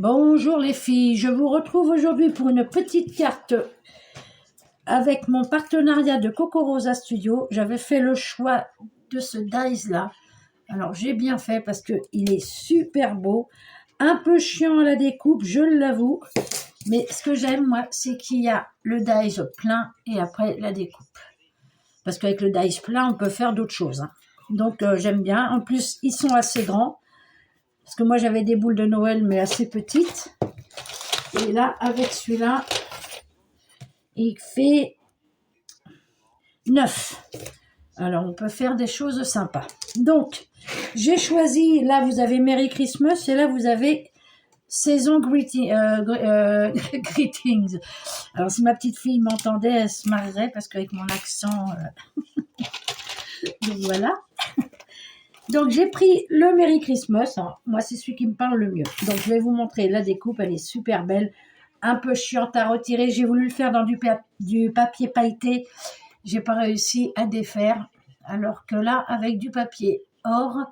Bonjour les filles, je vous retrouve aujourd'hui pour une petite carte avec mon partenariat de Coco Rosa Studio. J'avais fait le choix de ce dies là. Alors j'ai bien fait parce qu'il est super beau, un peu chiant à la découpe, je l'avoue. Mais ce que j'aime moi, c'est qu'il y a le dies plein et après la découpe. Parce qu'avec le dies plein, on peut faire d'autres choses, hein. Donc j'aime bien. En plus, ils sont assez grands. Parce que moi, j'avais des boules de Noël, mais assez petites. Et là, avec celui-là, il fait 9. Alors, on peut faire des choses sympas. Donc, j'ai choisi, là, vous avez Merry Christmas, et là, vous avez Saison Greetings. Alors, si ma petite fille m'entendait, elle se marrerait, parce qu'avec mon accent, donc voilà. Donc, j'ai pris le Merry Christmas. Hein. Moi, c'est celui qui me parle le mieux. Donc, je vais vous montrer la découpe. Elle est super belle. Un peu chiante à retirer. J'ai voulu le faire dans du papier pailleté. J'ai pas réussi à défaire. Alors que là, avec du papier or,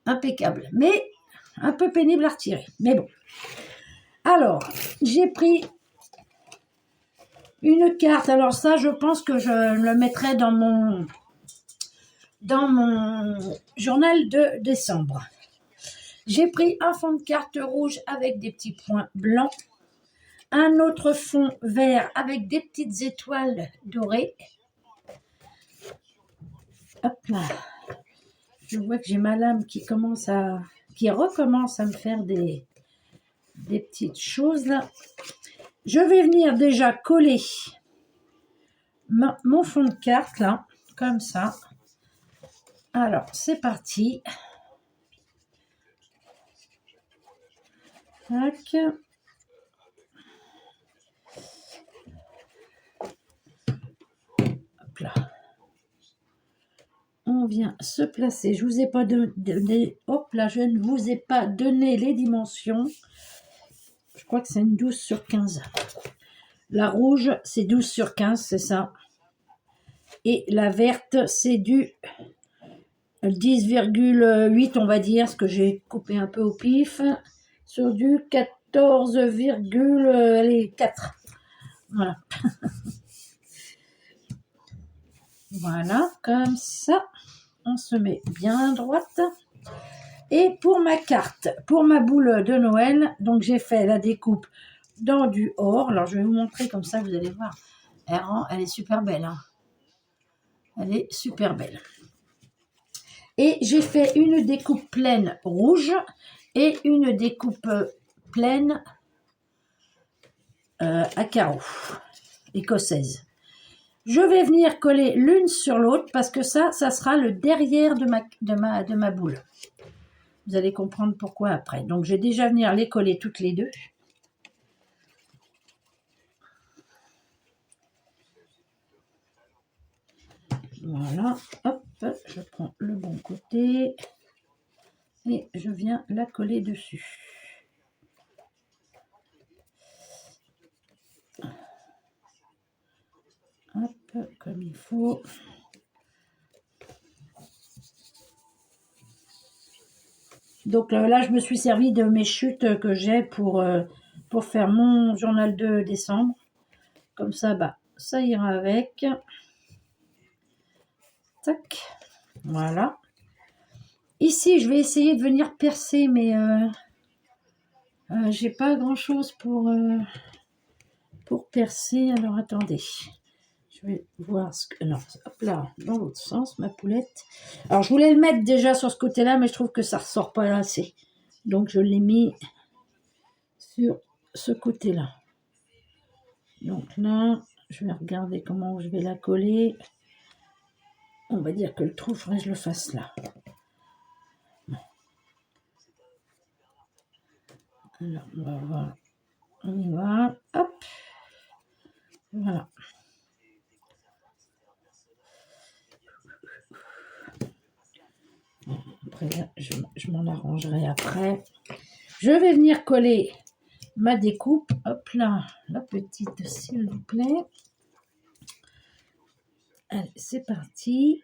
impeccable. Mais un peu pénible à retirer. Mais bon. Alors, j'ai pris une carte. Alors ça, je pense que je le mettrai dans mon journal de décembre. J'ai pris un fond de carte rouge avec des petits points blancs, un autre fond vert avec des petites étoiles dorées. Hop là. Je vois que j'ai ma lame qui recommence à me faire des petites choses là. Je vais venir déjà coller mon fond de carte là, comme ça. Alors, c'est parti. Tac. Hop là. On vient se placer. Je vous ai pas donné. Hop là, je ne vous ai pas donné les dimensions. Je crois que c'est une 12 sur 15. La rouge, c'est 12 sur 15, c'est ça. Et la verte, c'est du 10,8, on va dire, ce que j'ai coupé un peu au pif, sur du 14,4. Voilà. Voilà, comme ça. On se met bien droite. Et pour ma carte, pour ma boule de Noël, donc j'ai fait la découpe dans du or. Alors je vais vous montrer comme ça, vous allez voir. Elle est super belle. Hein. Elle est super belle. Et j'ai fait une découpe pleine rouge et une découpe pleine à carreaux, écossaise. Je vais venir coller l'une sur l'autre parce que ça sera le derrière de ma boule. Vous allez comprendre pourquoi après. Donc, je vais déjà venir les coller toutes les deux. Voilà. Hop, je prends le bon côté et je viens la coller dessus. Hop, comme il faut. Donc là, je me suis servi de mes chutes que j'ai pour faire mon journal de décembre. Comme ça, bah, ça ira avec. Tac. Voilà. Ici, je vais essayer de venir percer, mais j'ai pas grand-chose pour percer. Alors, attendez. Je vais voir ce que... Non, hop là, dans l'autre sens, ma poulette. Alors, je voulais le mettre déjà sur ce côté-là, mais je trouve que ça ressort pas assez. Donc, je l'ai mis sur ce côté-là. Donc là, je vais regarder comment je vais la coller. On va dire que le trou, il faudrait que je le fasse là. Alors, on va voir. On y va. Hop. Voilà. Après, là, je m'en arrangerai après. Je vais venir coller ma découpe. Hop là, la petite, s'il vous plaît. Allez, c'est parti.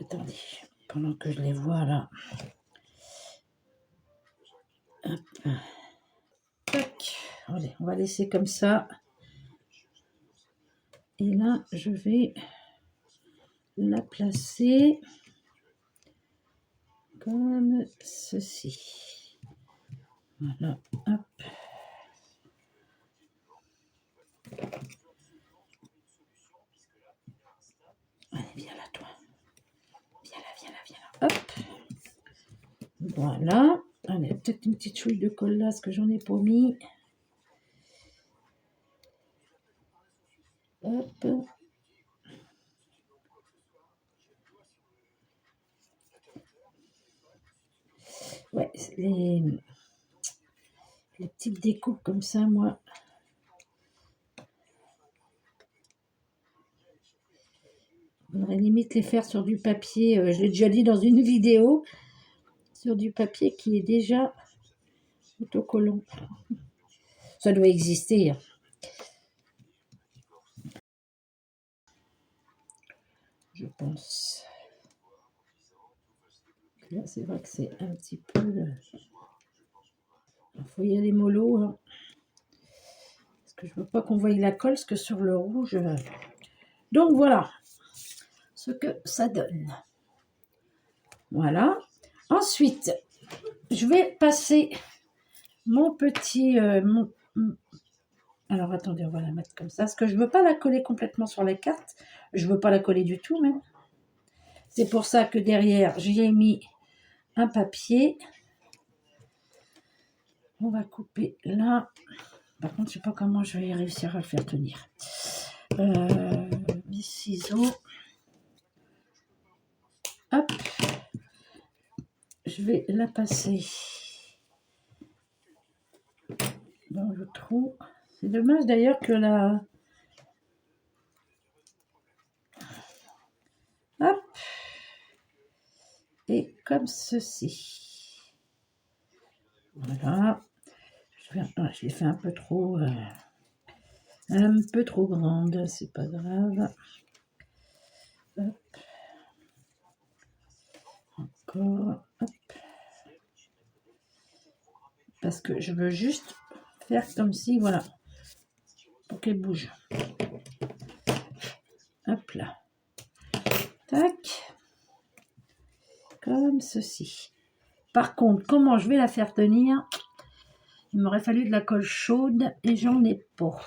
Attendez, pendant que je les vois là. Hop. Tac. Allez, on va laisser comme ça. Et là, je vais la placer comme ceci. Voilà, hop. Allez, viens là, toi. Viens là, viens là, viens là. Hop. Voilà. Allez, peut-être une petite chouille de colle là, parce que j'en ai pas mis. Hop. Ouais, les petites découpes comme ça, moi. On aurait limite les faire sur du papier. Je l'ai déjà dit dans une vidéo. Sur du papier qui est déjà autocollant. Ça doit exister. Je pense. Là, c'est vrai que c'est un petit peu... Il faut y aller mollo. Hein. Parce que je veux pas qu'on voie la colle, parce que sur le rouge... Donc voilà ce que ça donne. Voilà. Ensuite, je vais passer mon petit... Alors attendez, on va la mettre comme ça. Parce que je ne veux pas la coller complètement sur les cartes. Je ne veux pas la coller du tout même. C'est pour ça que derrière, j'y ai mis un papier. On va couper là. Par contre, je ne sais pas comment je vais réussir à le faire tenir. Mes ciseaux. Hop. Je vais la passer dans le trou. C'est dommage d'ailleurs que la... Hop. Et comme ceci. Voilà. Je l'ai fait un peu trop grande. C'est pas grave. Hop. Encore. Hop. Parce que je veux juste faire comme si, voilà. Pour qu'elle bouge. Hop là. Tac. Comme ceci. Par contre, comment je vais la faire tenir? Il m'aurait fallu de la colle chaude et j'en ai pas.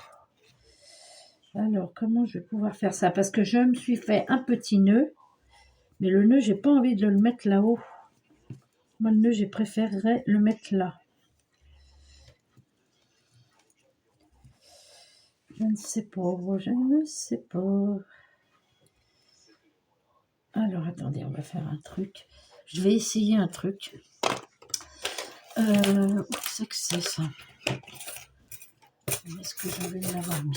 Alors, comment je vais pouvoir faire ça? Parce que je me suis fait un petit nœud. Mais le nœud, j'ai pas envie de le mettre là-haut. Moi, le nœud, j'ai préféré le mettre là. Je ne sais pas. Je ne sais pas. Alors, attendez, on va faire un truc. Je vais essayer un truc. Où c'est que c'est ça? Est-ce que je vais l'avoir mis?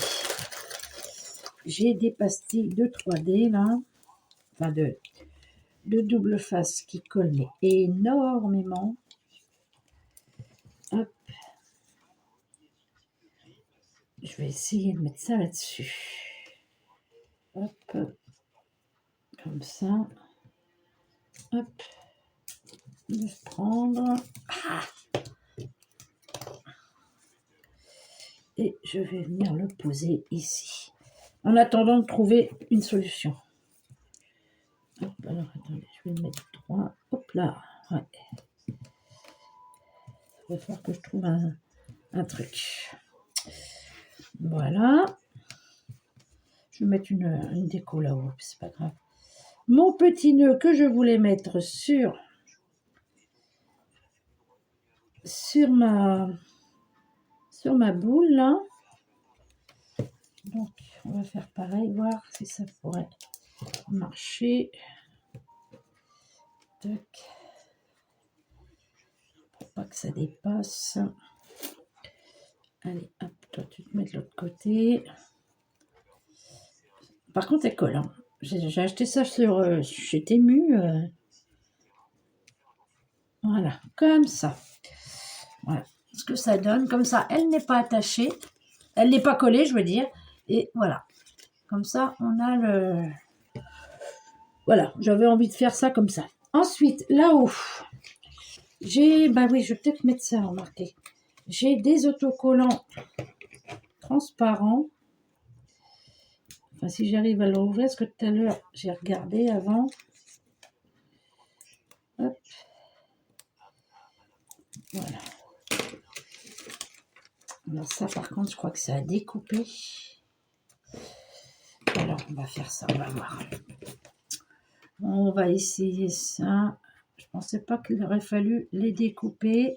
J'ai des pastilles de 3D là. Enfin, de double face qui collent mais énormément. Hop. Je vais essayer de mettre ça là-dessus. Hop. Comme ça. Hop. De prendre. Ah. Et je vais venir le poser ici. En attendant de trouver une solution. Hop, alors attendez, je vais le mettre droit. Hop là. Ouais. Il va falloir que je trouve un truc. Voilà. Je vais mettre une déco là-haut, c'est pas grave. Mon petit nœud que je voulais mettre sur ma boule là. Donc on va faire pareil, voir si ça pourrait marcher. Tac. Pour pas que ça dépasse. Allez, hop, toi tu te mets de l'autre côté. Par contre, elle colle. Hein. J'ai acheté ça chez Temu. Voilà, comme ça. Voilà ce que ça donne. Comme ça, elle n'est pas attachée. Elle n'est pas collée, je veux dire. Et voilà. Comme ça, on a le... Voilà, j'avais envie de faire ça comme ça. Ensuite, là-haut, Bah oui, je vais peut-être mettre ça, remarquez. J'ai des autocollants transparents. Enfin, si j'arrive à l'ouvrir, parce que tout à l'heure, j'ai regardé avant. Hop. Voilà. Alors ça, par contre, je crois que ça a découpé. Alors, on va faire ça, on va voir. On va essayer ça. Je pensais pas qu'il aurait fallu les découper.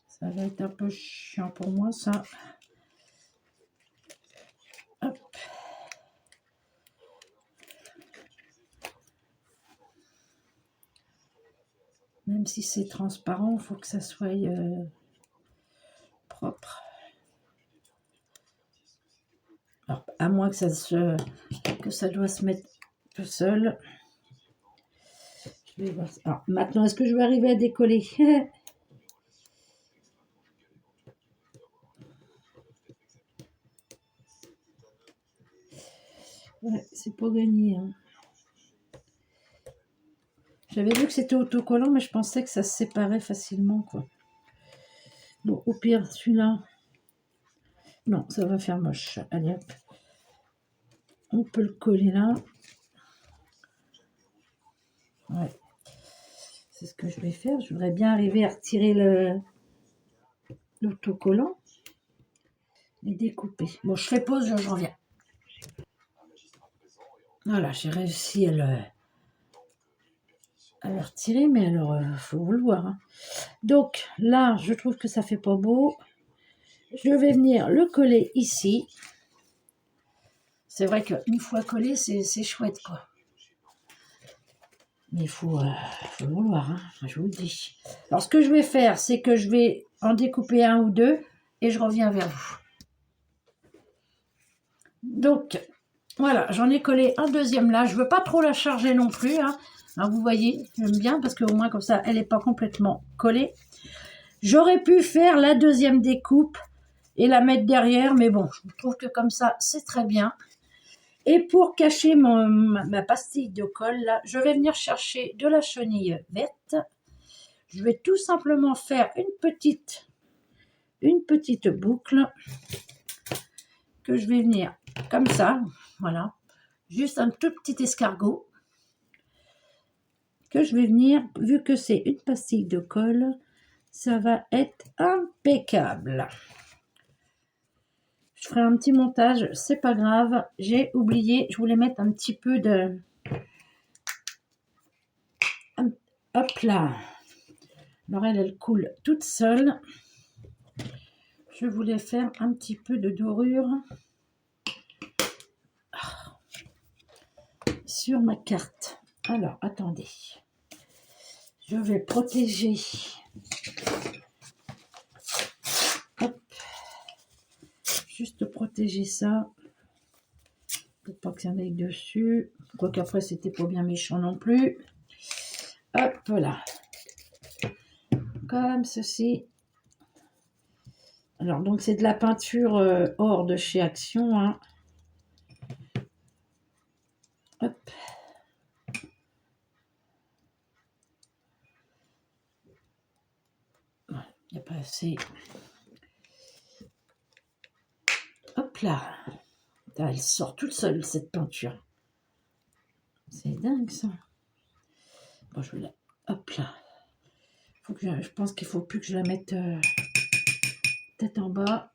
Ça va être un peu chiant pour moi, ça. Hop. Même si c'est transparent, il faut que ça soit propre. Alors, à moins que ça doit se mettre tout seul. Je vais voir. Alors, maintenant, est-ce que je vais arriver à décoller? Ouais, c'est pas gagné. Hein. J'avais vu que c'était autocollant, mais je pensais que ça se séparait facilement, quoi. Bon, au pire, celui-là. Non, ça va faire moche. Allez, hop. On peut le coller là. Ouais. C'est ce que je vais faire. Je voudrais bien arriver à retirer l'autocollant et découper. Bon, je fais pause, je reviens. Voilà, j'ai réussi à le retirer, mais alors, faut vouloir. Hein. Donc, là, je trouve que ça fait pas beau. Je vais venir le coller ici. C'est vrai qu'une fois collé, c'est chouette, quoi. Mais il faut vouloir, hein, je vous le dis. Alors, ce que je vais faire, c'est que je vais en découper un ou deux et je reviens vers vous. Donc, voilà, j'en ai collé un deuxième là. Je ne veux pas trop la charger non plus. Hein. Alors, vous voyez, j'aime bien parce qu'au moins, comme ça, elle n'est pas complètement collée. J'aurais pu faire la deuxième découpe et la mettre derrière, mais bon, je trouve que comme ça, c'est très bien. Et pour cacher ma pastille de colle, là, je vais venir chercher de la chenille verte. Je vais tout simplement faire une petite boucle que je vais venir comme ça, voilà, juste un tout petit escargot que je vais venir, vu que c'est une pastille de colle, ça va être impeccable. Je ferai un petit montage, c'est pas grave, j'ai oublié, je voulais mettre un petit peu de... Hop là. Alors elle coule toute seule. Je voulais faire un petit peu de dorure sur ma carte. Alors, attendez. Je vais protéger. Hop. Juste protéger ça. Pour pas que ça n'aille dessus. Quoique après, c'était pas bien méchant non plus. Hop, voilà. Comme ceci. Alors, donc, c'est de la peinture hors de chez Action. Hein. Hop. Voilà, il n'y a pas assez. Hop là. Elle sort toute seule, cette peinture. C'est dingue, ça. Bon, je vais la... Hop là. Je pense qu'il faut plus que je la mette tête en bas.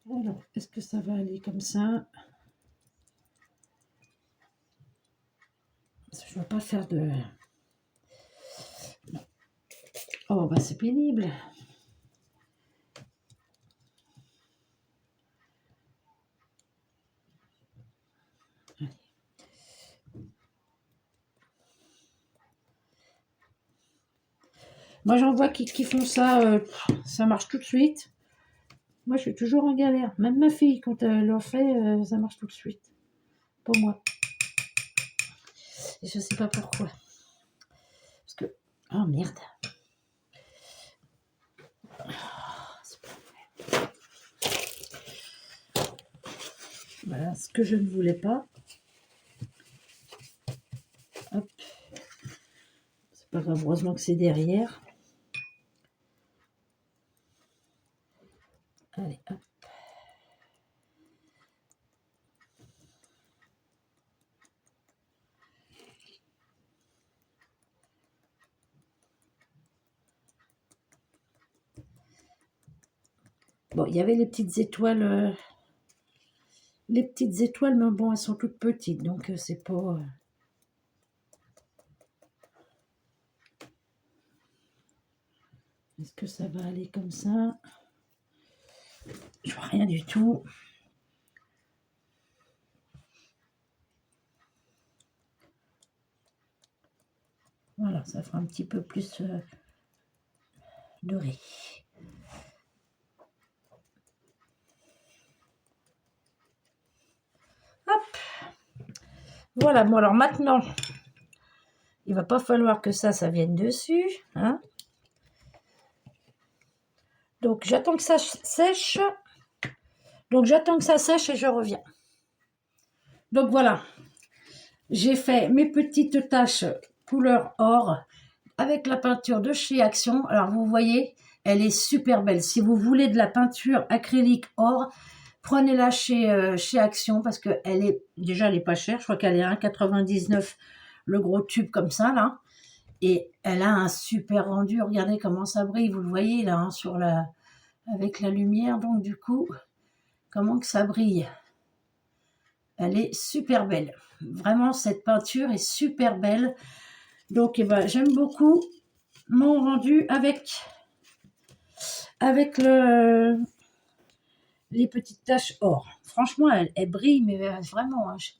Alors, est-ce que ça va aller comme ça? Je ne veux pas faire de... Non. Oh, bah c'est pénible. Allez. Moi, j'en vois qui font ça, ça marche tout de suite. Moi, je suis toujours en galère. Même ma fille, quand elle le fait, ça marche tout de suite. Pour moi. Et je ne sais pas pourquoi. Parce que... Oh, merde. Voilà ce que je ne voulais pas. pas grave, heureusement que c'est derrière. Allez, hop. Bon, il y avait les petites étoiles, mais bon, elles sont toutes petites, donc c'est pas... Est-ce que ça va aller comme ça? Je vois rien du tout. Voilà, ça fera un petit peu plus doré. Hop. Voilà, bon alors maintenant, il va pas falloir que ça vienne dessus, hein. Donc j'attends que ça sèche. Donc j'attends que ça sèche et je reviens. Donc voilà, j'ai fait mes petites taches couleur or avec la peinture de chez Action. Alors vous voyez, elle est super belle. Si vous voulez de la peinture acrylique or, prenez-la chez Action parce que elle est pas chère. Je crois qu'elle est à 1,99 le gros tube comme ça là. Et elle a un super rendu. Regardez comment ça brille. Vous le voyez là hein, avec la lumière. Donc du coup, comment que ça brille. Elle est super belle. Vraiment, cette peinture est super belle. Donc, eh ben, j'aime beaucoup mon rendu avec les petites taches or. Franchement, elle brille, mais vraiment, hein, je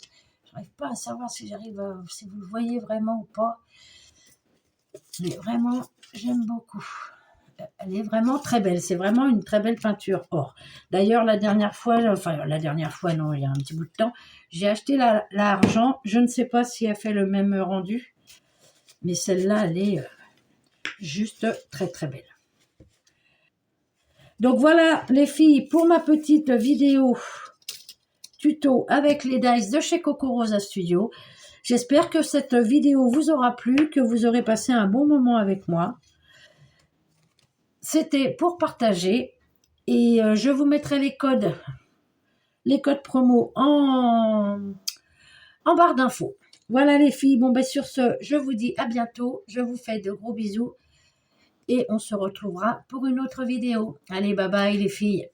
n'arrive pas à savoir si si vous le voyez vraiment ou pas. Mais vraiment, j'aime beaucoup. Elle est vraiment très belle. C'est vraiment une très belle peinture or. D'ailleurs, la dernière fois, non, il y a un petit bout de temps, j'ai acheté l'argent. Je ne sais pas si elle fait le même rendu. Mais celle-là, elle est juste très, très belle. Donc voilà, les filles, pour ma petite vidéo tuto avec les dies de chez Coco Rosa Studio. J'espère que cette vidéo vous aura plu, que vous aurez passé un bon moment avec moi. C'était pour partager et je vous mettrai les codes promo en barre d'infos. Voilà les filles, bon ben sur ce, je vous dis à bientôt, je vous fais de gros bisous et on se retrouvera pour une autre vidéo. Allez, bye bye les filles.